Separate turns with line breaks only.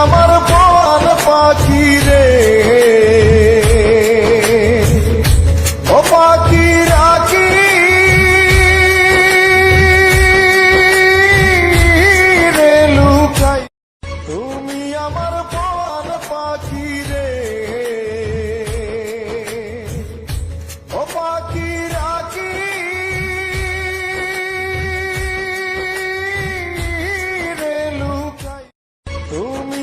আমার প্রাণ পাখি রে, ও পাখি রাখি রে লুকাই। তুমি আমার প্রাণ পাখি রে, ও পাখি রাখি রে লুকাই। তুমি